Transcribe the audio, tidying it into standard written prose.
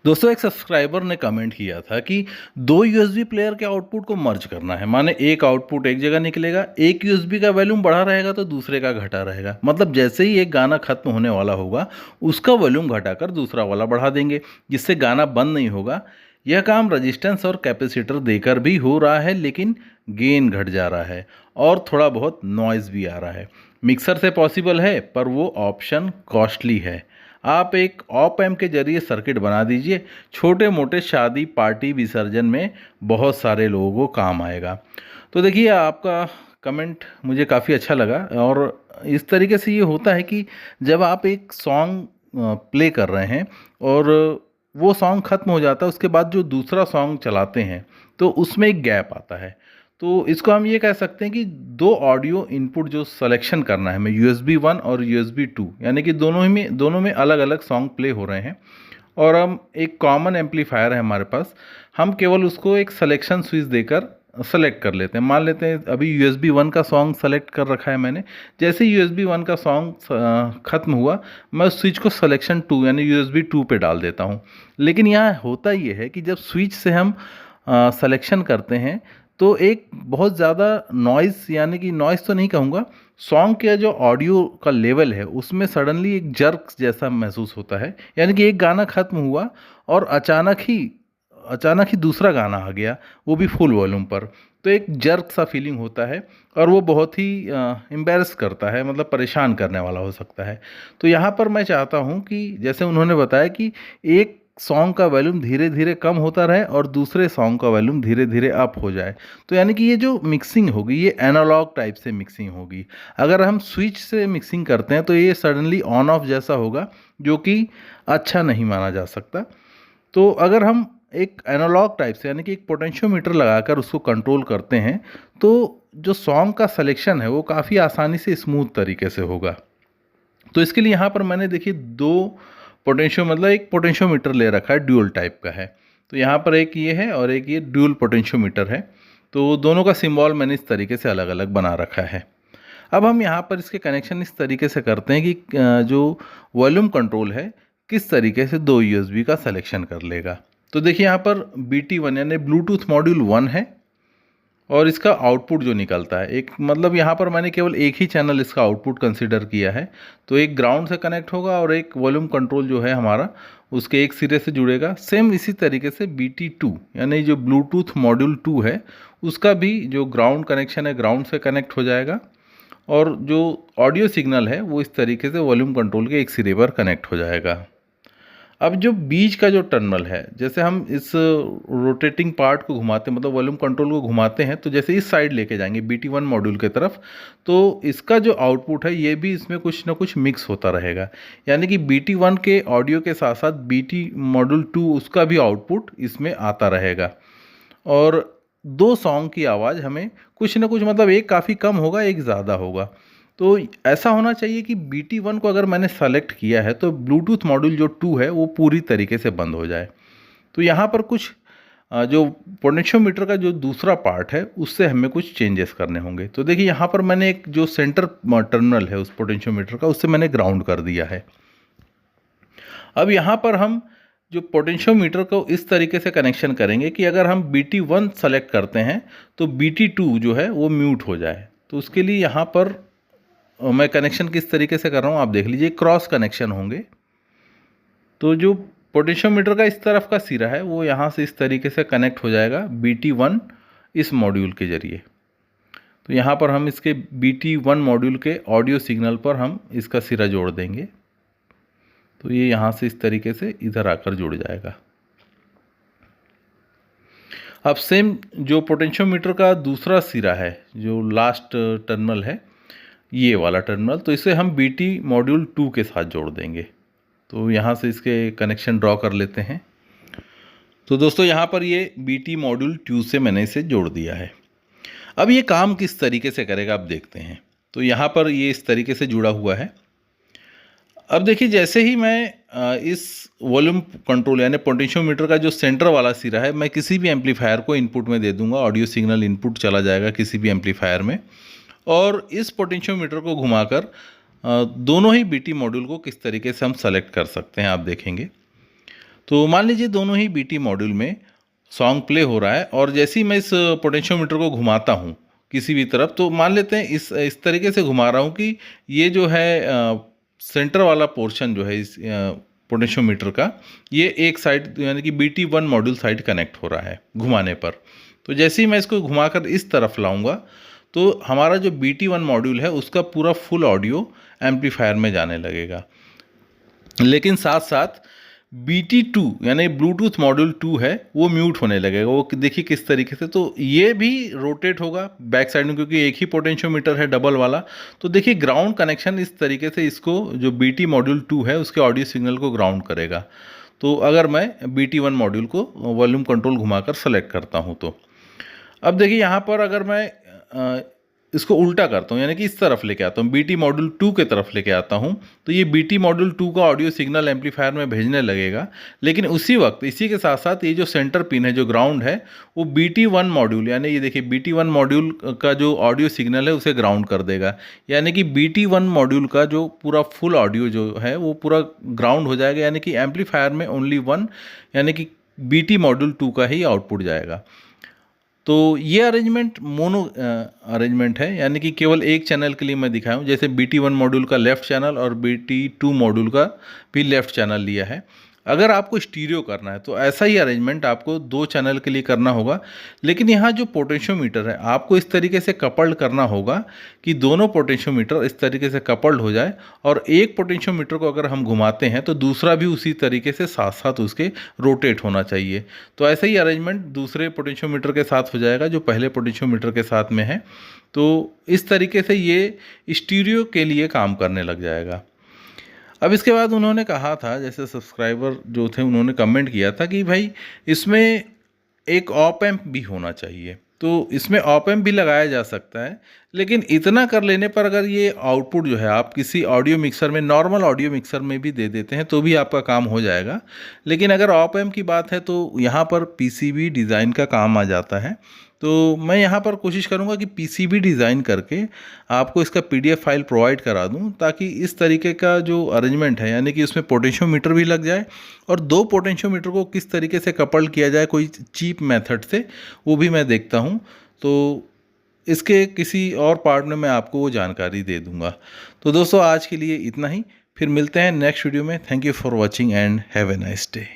दोस्तों एक सब्सक्राइबर ने कमेंट किया था कि दो यूएसबी प्लेयर के आउटपुट को मर्ज करना है। माने एक आउटपुट एक जगह निकलेगा, एक यूएसबी का वॉल्यूम बढ़ा रहेगा तो दूसरे का घटा रहेगा। मतलब जैसे ही एक गाना खत्म होने वाला होगा उसका वॉल्यूम घटाकर दूसरा वाला बढ़ा देंगे, जिससे गाना बंद नहीं होगा। यह काम रजिस्टेंस और कैपेसिटर देकर भी हो रहा है, लेकिन गेन घट जा रहा है और थोड़ा बहुत नॉइज़ भी आ रहा है। मिक्सर से पॉसिबल है, पर वो ऑप्शन कॉस्टली है। आप एक ऑप एम्प के जरिए सर्किट बना दीजिए, छोटे मोटे शादी पार्टी विसर्जन में बहुत सारे लोगों को काम आएगा। तो देखिए, आपका कमेंट मुझे काफ़ी अच्छा लगा। और इस तरीके से ये होता है कि जब आप एक सॉन्ग प्ले कर रहे हैं और वो सॉन्ग ख़त्म हो जाता है, उसके बाद जो दूसरा सॉन्ग चलाते हैं तो उसमें एक गैप आता है। तो इसको हम ये कह सकते हैं कि दो ऑडियो इनपुट जो सिलेक्शन करना है हमें, USB 1 और USB 2, यानी कि दोनों में अलग अलग सॉन्ग प्ले हो रहे हैं और हम एक कॉमन एम्पलीफायर है हमारे पास। हम केवल उसको एक सिलेक्शन स्विच देकर सेलेक्ट कर लेते हैं। मान लेते हैं अभी USB 1 का सॉन्ग सेलेक्ट कर रखा है मैंने। जैसे ही USB 1 का सॉन्ग ख़त्म हुआ, मैं उस स्विच को सिलेक्शन 2 यानी USB 2 पे डाल देता हूँ। लेकिन यहाँ होता ये है कि जब स्विच से हम सिलेक्शन करते हैं तो एक बहुत ज़्यादा नॉइज़, यानी कि नॉइज़ तो नहीं कहूँगा, सॉन्ग के जो ऑडियो का लेवल है उसमें सडनली एक जर्क जैसा महसूस होता है। यानी कि एक गाना ख़त्म हुआ और अचानक ही दूसरा गाना आ गया, वो भी फुल वॉल्यूम पर। तो एक जर्क सा फीलिंग होता है और वो बहुत ही एम्बैरस करता है, मतलब परेशान करने वाला हो सकता है। तो यहाँ पर मैं चाहता हूँ कि जैसे उन्होंने बताया कि एक सॉन्ग का वॉल्यूम धीरे धीरे कम होता रहे और दूसरे सॉन्ग का वॉल्यूम धीरे धीरे अप हो जाए। तो यानी कि ये जो मिक्सिंग होगी ये एनालॉग टाइप से मिक्सिंग होगी। अगर हम स्विच से मिक्सिंग करते हैं तो ये सडनली ऑन ऑफ जैसा होगा, जो कि अच्छा नहीं माना जा सकता। तो अगर हम एक एनालॉग टाइप से, यानी कि एक पोटेंशियोमीटर लगाकर उसको कंट्रोल करते हैं, तो जो सॉन्ग का सिलेक्शन है वो काफ़ी आसानी से स्मूथ तरीके से होगा। तो इसके लिए यहाँ पर मैंने देखिए एक पोटेंशियोमीटर ले रखा है, ड्यूल टाइप का है। तो यहाँ पर एक ये है और एक ये ड्यूल पोटेंशियोमीटर है। तो दोनों का सिंबल मैंने इस तरीके से अलग अलग बना रखा है। अब हम यहाँ पर इसके कनेक्शन इस तरीके से करते हैं कि जो वॉल्यूम कंट्रोल है किस तरीके से दो USB का सिलेक्शन कर लेगा। तो देखिए यहाँ पर BT1 यानी ब्लूटूथ मॉड्यूल 1 है और इसका आउटपुट जो निकलता है, एक मतलब यहाँ पर मैंने केवल एक ही चैनल इसका आउटपुट कंसीडर किया है। तो एक ग्राउंड से कनेक्ट होगा और एक वॉल्यूम कंट्रोल जो है हमारा उसके एक सिरे से जुड़ेगा। सेम इसी तरीके से BT2 यानी जो ब्लूटूथ मॉड्यूल 2 है उसका भी जो ग्राउंड कनेक्शन है ग्राउंड से कनेक्ट हो जाएगा और जो ऑडियो सिग्नल है वो इस तरीके से वॉल्यूम कंट्रोल के एक सिरे पर कनेक्ट हो जाएगा। अब जो बीच का जो टर्मिनल है, जैसे हम इस रोटेटिंग पार्ट को घुमाते हैं, मतलब वॉल्यूम कंट्रोल को घुमाते हैं, तो जैसे इस साइड लेके जाएंगे BT1 मॉड्यूल की तरफ, तो इसका जो आउटपुट है ये भी इसमें कुछ ना कुछ मिक्स होता रहेगा। यानी कि BT1 के ऑडियो के साथ साथ BT मॉड्यूल 2 उसका भी आउटपुट इसमें आता रहेगा। और दो सॉन्ग की आवाज़ हमें कुछ ना कुछ, मतलब एक काफ़ी कम होगा एक ज़्यादा होगा। तो ऐसा होना चाहिए कि BT1 को अगर मैंने सेलेक्ट किया है तो ब्लूटूथ मॉड्यूल जो 2 है वो पूरी तरीके से बंद हो जाए। तो यहाँ पर कुछ जो पोटेंशियोमीटर का जो दूसरा पार्ट है उससे हमें कुछ चेंजेस करने होंगे। तो देखिए यहाँ पर मैंने एक जो सेंटर टर्मिनल है उस पोटेंशियोमीटर का, उससे मैंने ग्राउंड कर दिया है। अब यहाँ पर हम जो पोटेंशियोमीटर को इस तरीके से कनेक्शन करेंगे कि अगर हम BT1 सेलेक्ट करते हैं तो BT2 जो है वो म्यूट हो जाए। तो उसके लिए यहाँ पर मैं कनेक्शन किस तरीके से कर रहा हूँ आप देख लीजिए, क्रॉस कनेक्शन होंगे। तो जो पोटेंशियोमीटर का इस तरफ का सिरा है वो यहाँ से इस तरीके से कनेक्ट हो जाएगा BT1 इस मॉड्यूल के जरिए। तो यहाँ पर हम इसके BT1 मॉड्यूल के ऑडियो सिग्नल पर हम इसका सिरा जोड़ देंगे। तो ये यहाँ से इस तरीके से इधर आकर जुड़ जाएगा। अब सेम जो पोटेंशियोमीटर का दूसरा सिरा है, जो लास्ट टर्मिनल है, ये वाला टर्मिनल, तो इसे हम BT मॉड्यूल 2 के साथ जोड़ देंगे। तो यहाँ से इसके कनेक्शन ड्रॉ कर लेते हैं। तो दोस्तों यहाँ पर ये BT मॉड्यूल 2 से मैंने इसे जोड़ दिया है। अब ये काम किस तरीके से करेगा आप देखते हैं। तो यहाँ पर ये इस तरीके से जुड़ा हुआ है। अब देखिए, जैसे ही मैं इस वॉल्यूम कंट्रोल यानी पोटेंशियोमीटर का जो सेंटर वाला सिरा है मैं किसी भी एम्पलीफायर को इनपुट में दे दूंगा, ऑडियो सिग्नल इनपुट चला जाएगा किसी भी एम्पलीफायर में, और इस पोटेंशियोमीटर को घुमाकर दोनों ही BT मॉड्यूल को किस तरीके से हम सेलेक्ट कर सकते हैं आप देखेंगे। तो मान लीजिए दोनों ही बीटी मॉड्यूल में सॉन्ग प्ले हो रहा है और जैसे ही मैं इस पोटेंशियोमीटर को घुमाता हूँ किसी भी तरफ, तो मान लेते हैं इस तरीके से घुमा रहा हूँ कि ये जो है सेंटर वाला पोर्शन जो है इस पोटेंशियोमीटर का, ये एक साइड यानी कि BT1 मॉड्यूल साइड कनेक्ट हो रहा है घुमाने पर। तो जैसे ही मैं इसको घुमाकर इस तरफ लाऊंगा तो हमारा जो BT1 मॉड्यूल है उसका पूरा फुल ऑडियो एम्पलीफायर में जाने लगेगा। लेकिन साथ साथ BT2 यानी ब्लूटूथ मॉड्यूल 2 है वो म्यूट होने लगेगा। वो देखिए किस तरीके से, तो ये भी रोटेट होगा बैक साइड में, क्योंकि एक ही पोटेंशियोमीटर है डबल वाला। तो देखिए ग्राउंड कनेक्शन इस तरीके से इसको जो BT मॉड्यूल 2 है उसके ऑडियो सिग्नल को ग्राउंड करेगा। तो अगर मैं BT1 मॉड्यूल को वॉल्यूम कंट्रोल घुमाकर सेलेक्ट करता हूँ तो अब देखिए यहाँ पर अगर मैं इसको उल्टा करता हूँ यानी कि इस तरफ लेके आता हूँ, BT मॉड्यूल 2 के तरफ लेके आता हूँ, तो ये BT मॉड्यूल 2 का ऑडियो सिग्नल एम्पलीफायर में भेजने लगेगा। लेकिन उसी वक्त इसी के साथ साथ ये जो सेंटर पिन है जो ग्राउंड है वो BT1 मॉड्यूल यानी ये देखिए BT1 मॉड्यूल का जो ऑडियो सिग्नल है उसे ग्राउंड कर देगा। यानी कि BT1 मॉड्यूल का जो पूरा फुल ऑडियो जो है वो पूरा ग्राउंड हो जाएगा, यानी कि एम्पलीफायर में ओनली वन यानी कि BT मॉड्यूल 2 का ही आउटपुट जाएगा। तो ये अरेंजमेंट मोनो अरेंजमेंट है, यानी कि केवल एक चैनल के लिए मैं दिखाया हूँ। जैसे BT1 मॉड्यूल का लेफ़्ट चैनल और BT2 मॉड्यूल का भी लेफ़्ट चैनल लिया है। अगर आपको स्टीरियो करना है तो ऐसा ही अरेंजमेंट आपको 2 चैनल के लिए करना होगा। लेकिन यहाँ जो पोटेंशियोमीटर है आपको इस तरीके से कपल्ड करना होगा कि दोनों पोटेंशियोमीटर इस तरीके से कपल्ड हो जाए, और एक पोटेंशियोमीटर को अगर हम घुमाते हैं तो दूसरा भी उसी तरीके से साथ साथ उसके रोटेट होना चाहिए। तो ऐसा ही अरेंजमेंट दूसरे पोटेंशियोमीटर के साथ हो जाएगा जो पहले पोटेंशियोमीटर के साथ में है। तो इस तरीके से ये स्टीरियो के लिए काम करने लग जाएगा। अब इसके बाद उन्होंने कहा था, जैसे सब्सक्राइबर जो थे उन्होंने कमेंट किया था कि भाई इसमें एक ऑप एम्प भी होना चाहिए। तो इसमें ऑप एम्प भी लगाया जा सकता है, लेकिन इतना कर लेने पर अगर ये आउटपुट जो है आप किसी ऑडियो मिक्सर में, नॉर्मल ऑडियो मिक्सर में भी दे देते हैं तो भी आपका काम हो जाएगा। लेकिन अगर ऑप एम्प की बात है तो यहाँ पर PCB डिज़ाइन का काम आ जाता है। तो मैं यहाँ पर कोशिश करूँगा कि PCB डिज़ाइन करके आपको इसका PDF फाइल प्रोवाइड करा दूँ, ताकि इस तरीके का जो अरेंजमेंट है यानी कि उसमें पोटेंशियोमीटर भी लग जाए और 2 पोटेंशियोमीटर को किस तरीके से कपल्ड किया जाए कोई चीप मेथड से, वो भी मैं देखता हूँ। तो इसके किसी और पार्ट में मैं आपको वो जानकारी दे दूँगा। तो दोस्तों आज के लिए इतना ही, फिर मिलते हैं नेक्स्ट वीडियो में। Thank you for watching and have a nice day.